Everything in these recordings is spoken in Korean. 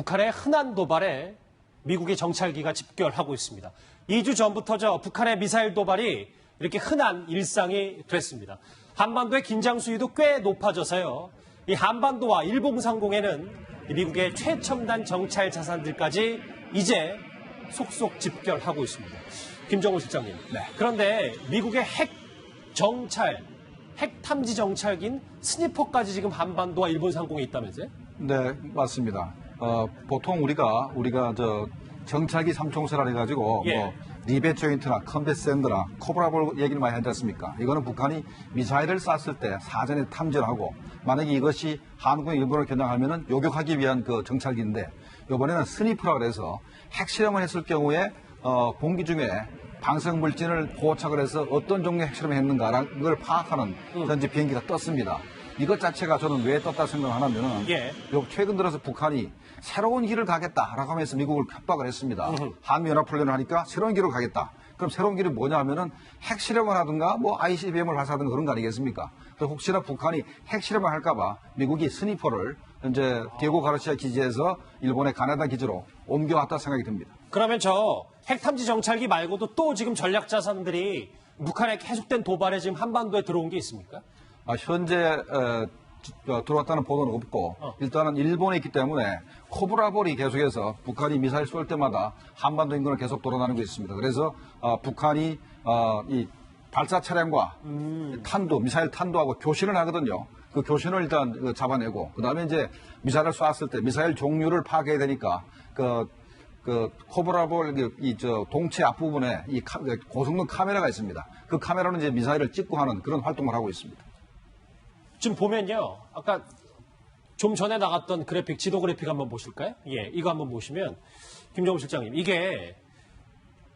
북한의 흔한 도발에 미국의 정찰기가 집결하고 있습니다. 2주 전부터 북한의 미사일 도발이 이렇게 흔한 일상이 됐습니다. 한반도의 긴장 수위도 꽤 높아져서요. 이 한반도와 일봉상공에는 미국의 최첨단 정찰 자산들까지 이제 속속 집결하고 있습니다. 김정우 실장님. 네. 그런데 미국의 핵 탐지 정찰기인 스니퍼까지 지금 한반도와 일본 상공에 있다면서요? 네, 맞습니다. 보통 우리가 정찰기 삼총사라 해가지고 예. 리벳 조인트나 컴뱃 샌드나 코브라볼 얘기를 많이 하지 않습니까? 이거는 북한이 미사일을 쐈을 때 사전에 탐지를 하고 만약에 이것이 한국이 일본을 겨냥하면은 요격하기 위한 그 정찰기인데 이번에는 스니퍼라 그래서 핵실험을 했을 경우에 공기 중에 방사능 물질을 포착을 해서 어떤 종류의 핵실험을 했는가라는 걸 파악하는 현재 비행기가 떴습니다. 이것 자체가 저는 왜 떴다 생각하냐면은 예. 최근 들어서 북한이 새로운 길을 가겠다라고 하면서 미국을 협박을 했습니다. 한미연합훈련을 하니까 새로운 길을 가겠다. 그럼 새로운 길이 뭐냐 하면은 핵실험을 하든가 뭐 ICBM을 발사하든가 그런 거 아니겠습니까? 그래서 혹시나 북한이 핵실험을 할까봐 미국이 스니퍼를 현재 디에고 가르시아 기지에서 일본의 가나다 기지로 옮겨왔다 생각이 듭니다. 그러면 저 핵탐지 정찰기 말고도 또 지금 전략 자산들이 북한의 계속된 도발에 지금 한반도에 들어온 게 있습니까? 현재 들어왔다는 보도는 없고 일단은 일본에 있기 때문에 코브라볼이 계속해서 북한이 미사일 쏠 때마다 한반도 인근을 계속 돌아다니고 있습니다. 그래서 북한이 이 발사 차량과 미사일 탄도하고 교신을 하거든요. 그 교신을 일단 잡아내고 그다음에 이제 미사일을 쐈을 때 미사일 종류를 파악해야 되니까 그 코브라볼 동체 앞부분에 이 고성능 카메라가 있습니다. 그 카메라는 이제 미사일을 찍고 하는 그런 활동을 하고 있습니다. 지금 보면요. 아까 좀 전에 나갔던 그래픽, 지도 그래픽 한번 보실까요? 예, 이거 한번 보시면 김정우 실장님, 이게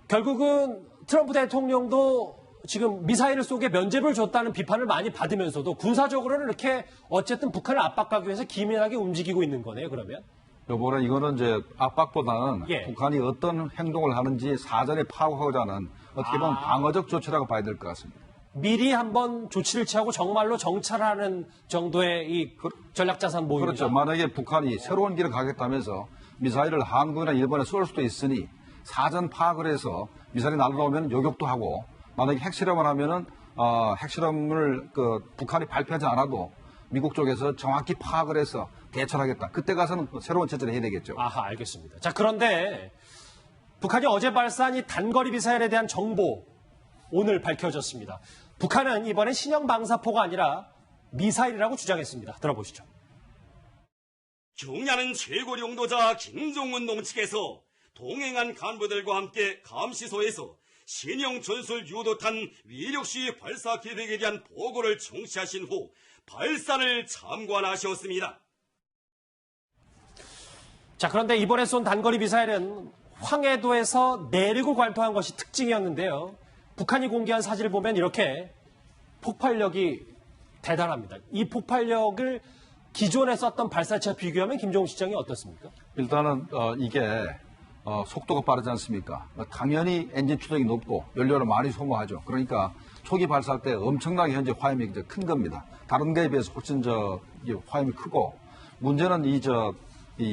결국은 트럼프 대통령도 지금 미사일을 쏘게 면죄부를 줬다는 비판을 많이 받으면서도 군사적으로는 이렇게 어쨌든 북한을 압박하기 위해서 기민하게 움직이고 있는 거네요, 그러면? 요번에 이거는 이제 압박보다는 예. 북한이 어떤 행동을 하는지 사전에 파악하고자 하는 어떻게 보면 방어적 조치라고 봐야 될 것 같습니다. 미리 한번 조치를 취하고 정말로 정찰하는 정도의 이 전략자산 모임이죠. 그렇죠. 만약에 북한이 새로운 길을 가겠다면서 미사일을 한국이나 일본에 쏠 수도 있으니 사전 파악을 해서 미사일이 날아오면 요격도 하고 만약에 핵실험을 하면은 핵실험을 북한이 발표하지 않아도 미국 쪽에서 정확히 파악을 해서 대처하겠다. 그때 가서는 새로운 체제를 해야 되겠죠. 아하, 알겠습니다. 자, 그런데 북한이 어제 발사한 이 단거리 미사일에 대한 정보 오늘 밝혀졌습니다. 북한은 이번엔 신형 방사포가 아니라 미사일이라고 주장했습니다. 들어보시죠. 경야는 최고領導자 김정은 동측에서 동행한 간부들과 함께 감시소에서 신형 전술 유도탄 위력시 발사 계획에 대한 보고를 청취하신 후 발사를 참관하셨습니다. 자, 그런데 이번에 쏜 단거리 미사일은 황해도에서 내리고 관통한 것이 특징이었는데요. 북한이 공개한 사진을 보면 이렇게 폭발력이 대단합니다. 이 폭발력을 기존에 썼던 발사체와 비교하면 김정우 실장이 어떻습니까? 일단은 이게 속도가 빠르지 않습니까? 당연히 엔진 추적이 높고 연료를 많이 소모하죠. 그러니까 초기 발사할 때 엄청나게 현재 화염이 큰 겁니다. 다른 데에 비해서 훨씬 화염이 크고 문제는 이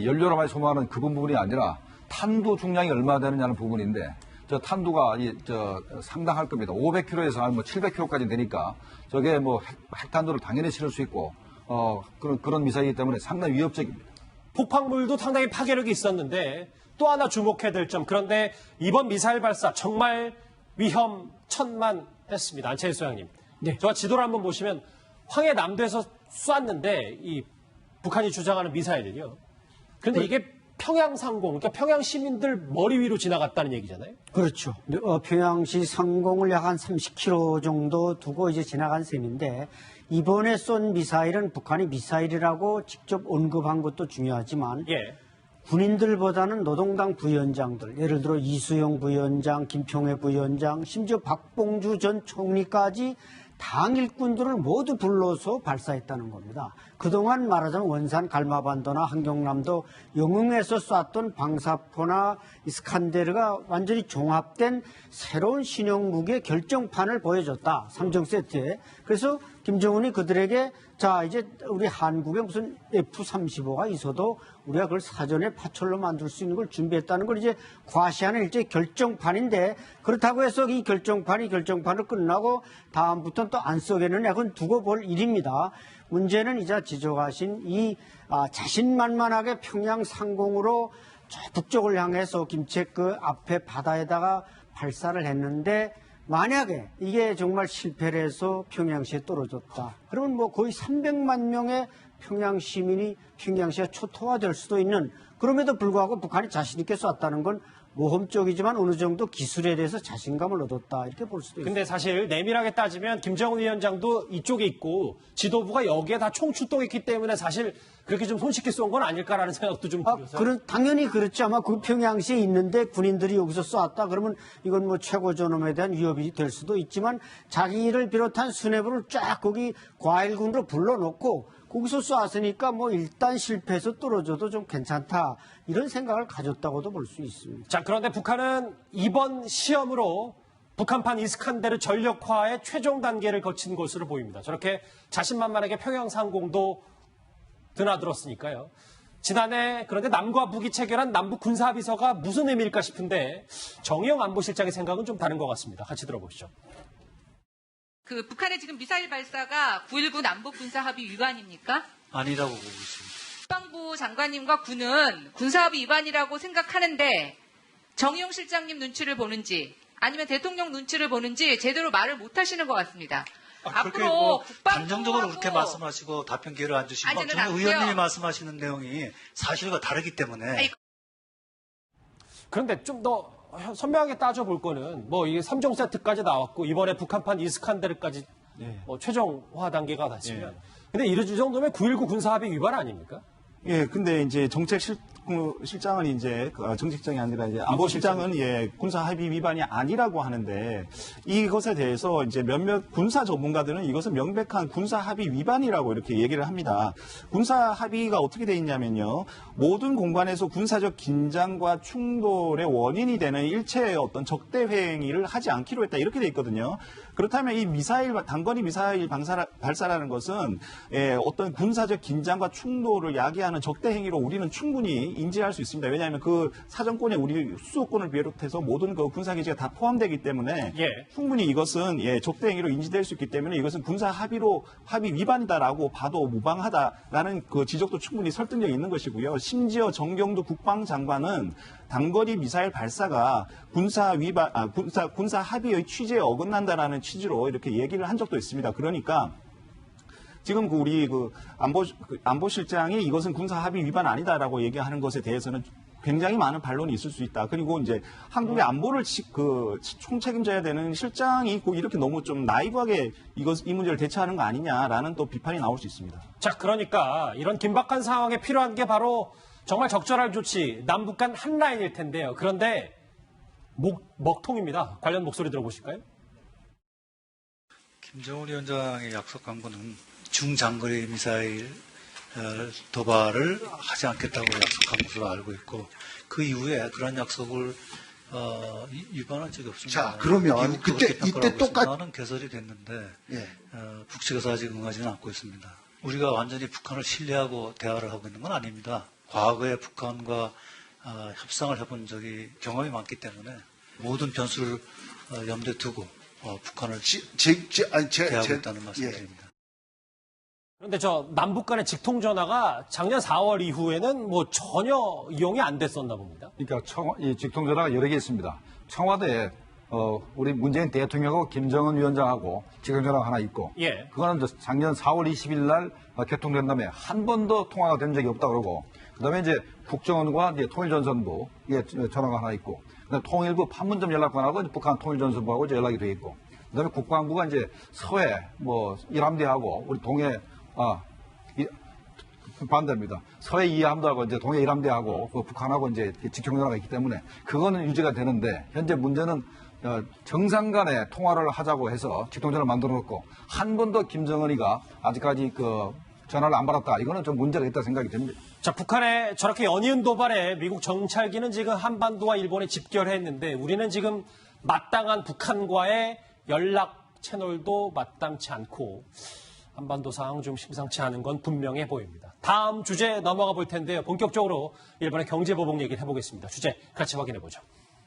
연료를 많이 소모하는 그 부분이 아니라 탄두 중량이 얼마나 되느냐는 부분인데 저 탄두가 상당할 겁니다. 500kg에서 한 700kg까지 되니까 저게 핵탄두를 당연히 실을 수 있고 그런 미사일이기 때문에 상당히 위협적입니다. 폭발물도 상당히 파괴력이 있었는데 또 하나 주목해야 될 점. 그런데 이번 미사일 발사 정말 위험천만했습니다. 안채일 소장님. 네. 저와 지도를 한번 보시면 황해 남도에서 쐈는데 이 북한이 주장하는 미사일은요. 그런데 이게 평양 상공, 그러니까 평양 시민들 머리 위로 지나갔다는 얘기잖아요. 그렇죠. 평양시 상공을 약 한 30km 정도 두고 이제 지나간 셈인데 이번에 쏜 미사일은 북한이 미사일이라고 직접 언급한 것도 중요하지만 예. 군인들보다는 노동당 부위원장들, 예를 들어 이수영 부위원장, 김평회 부위원장, 심지어 박봉주 전 총리까지 당 일꾼들을 모두 불러서 발사했다는 겁니다. 그동안 말하자면 원산 갈마반도나 한경남도 영흥에서 쐈던 방사포나 이스칸데르가 완전히 종합된 새로운 신형 무기의 결정판을 보여줬다. 3종 세트에. 그래서 김정은이 그들에게 자 이제 우리 한국에 무슨 F-35가 있어도 우리가 그걸 사전에 파철로 만들 수 있는 걸 준비했다는 걸 이제 과시하는 일종의 결정판인데 그렇다고 해서 이 결정판을 끝나고 다음부터는 또 안 쏘겠느냐 그건 두고 볼 일입니다. 문제는 이제 지적하신 이 자신만만하게 평양 상공으로 저 북쪽을 향해서 김책 그 앞에 바다에다가 발사를 했는데 만약에 이게 정말 실패를 해서 평양시에 떨어졌다. 그러면 뭐 거의 300만 명의 평양 시민이 평양시가 초토화될 수도 있는 그럼에도 불구하고 북한이 자신 있게 쐈다는 건 모험적이지만 어느 정도 기술에 대해서 자신감을 얻었다 이렇게 볼 수도 있습니다. 근데 사실 내밀하게 따지면 김정은 위원장도 이쪽에 있고 지도부가 여기에 다 총출동했기 때문에 사실 그렇게 좀 손쉽게 쏜 건 아닐까라는 생각도 좀 들어서. 당연히 그렇죠. 아마 그 평양시에 있는데 군인들이 여기서 쐈다 그러면 이건 뭐 최고 존엄에 대한 위협이 될 수도 있지만 자기를 비롯한 수뇌부를 쫙 거기 과일군으로 불러놓고 거기서 쐈으니까 뭐 일단 실패해서 떨어져도 좀 괜찮다 이런 생각을 가졌다고도 볼 수 있습니다. 자, 그런데 북한은 이번 시험으로 북한판 이스칸데르 전력화의 최종 단계를 거친 것으로 보입니다. 저렇게 자신만만하게 평양 상공도 드나들었으니까요. 지난해 그런데 남과 북이 체결한 남북 군사합의서가 무슨 의미일까 싶은데 정의영 안보실장의 생각은 좀 다른 것 같습니다. 같이 들어보시죠. 그 북한의 지금 미사일 발사가 9.19 남북 군사 합의 위반입니까? 아니라고 보고 있습니다. 국방부 장관님과 군은 군사 합의 위반이라고 생각하는데 정의용 실장님 눈치를 보는지 아니면 대통령 눈치를 보는지 제대로 말을 못 하시는 것 같습니다. 그렇게 앞으로 뭐 국방부하고 단정적으로 그렇게 말씀하시고 답변 기회를 안 주시면 아니, 저는 저는 의원님이 앞서요. 말씀하시는 내용이 사실과 다르기 때문에 아니, 그런데 좀 더 선명하게 따져볼 거는 뭐 이게 3종 세트까지 나왔고 이번에 북한판 이스칸데르까지 뭐 최종화 단계가 됐으면 근데 이 정도면 9.19 군사합의 위반 아닙니까? 예, 근데 이제 실장은 이제 정책장이 아니라 이제 안보실장은 군사 합의 위반이 아니라고 하는데 이것에 대해서 이제 몇몇 군사 전문가들은 이것은 명백한 군사 합의 위반이라고 이렇게 얘기를 합니다. 군사 합의가 어떻게 돼 있냐면요. 모든 공간에서 군사적 긴장과 충돌의 원인이 되는 일체의 어떤 적대 행위를 하지 않기로 했다. 이렇게 돼 있거든요. 그렇다면 이 단거리 미사일 발사라는 것은 어떤 군사적 긴장과 충돌을 야기하는 적대 행위로 우리는 충분히 인지할 수 있습니다. 왜냐하면 그 사정권에 우리 수도권을 비롯해서 모든 그 군사기지가 다 포함되기 때문에 충분히 이것은 적대 행위로 인지될 수 있기 때문에 이것은 군사 합의 위반이다라고 봐도 무방하다라는 그 지적도 충분히 설득력이 있는 것이고요. 심지어 정경두 국방장관은 단거리 미사일 발사가 군사 합의의 취지에 어긋난다라는 취지로 이렇게 얘기를 한 적도 있습니다. 그러니까 지금 우리 안보실장이 이것은 군사 합의 위반 아니다라고 얘기하는 것에 대해서는 굉장히 많은 반론이 있을 수 있다. 그리고 이제 한국의 안보를 총책임져야 되는 실장이 이렇게 너무 좀 나이브하게 이 문제를 대처하는 거 아니냐라는 또 비판이 나올 수 있습니다. 자, 그러니까 이런 긴박한 상황에 필요한 게 바로 정말 적절한 조치, 남북 간 한 라인일 텐데요. 그런데 먹통입니다. 관련 목소리 들어보실까요? 김정은 위원장의 약속한 거는 중장거리 미사일 도발을 하지 않겠다고 약속한 것으로 알고 있고 그 이후에 그런 약속을 위반한 적이 없습니다. 자, 그러면 이때 똑같 는 개설이 됐는데 예. 북측에서 아직 응하지는 않고 있습니다. 우리가 완전히 북한을 신뢰하고 대화를 하고 있는 건 아닙니다. 과거에 북한과 협상을 해본 경험이 많기 때문에 모든 변수를 염두에 두고 북한을 대하고 있다는 말씀드립니다. 그런데 남북 간의 직통 전화가 작년 4월 이후에는 뭐 전혀 이용이 안 됐었나 봅니다. 그러니까 이 직통 전화가 여러 개 있습니다. 청와대에 우리 문재인 대통령하고 김정은 위원장하고 직통 전화가 하나 있고, 그거는 작년 4월 20일 날 개통된 다음에 한 번도 통화가 된 적이 없다 그러고, 그다음에 이제 국정원과 이제 통일전선부에 전화가 하나 있고, 그다음에 통일부 판문점 연락관하고 북한 통일전선부하고 이제 연락이 돼 있고, 그다음에 국방부가 이제 서해 일함대하고 우리 동해 반대입니다. 서해 2함대하고 이제 동해 1함대하고 북한하고 이제 직통 전화가 있기 때문에 그거는 유지가 되는데 현재 문제는 정상 간에 통화를 하자고 해서 직통전을 만들어 놓고 한 번도 김정은이가 아직까지 그 전화를 안 받았다. 이거는 좀 문제가 있다 생각이 됩니다. 자, 북한의 저렇게 연이은 도발에 미국 정찰기는 지금 한반도와 일본에 집결했는데 우리는 지금 마땅한 북한과의 연락 채널도 마땅치 않고 한반도 상황 좀 심상치 않은 건 분명해 보입니다. 다음 주제 넘어가 볼 텐데요. 본격적으로 일본의 경제보복 얘기를 해보겠습니다. 주제 같이 확인해 보죠.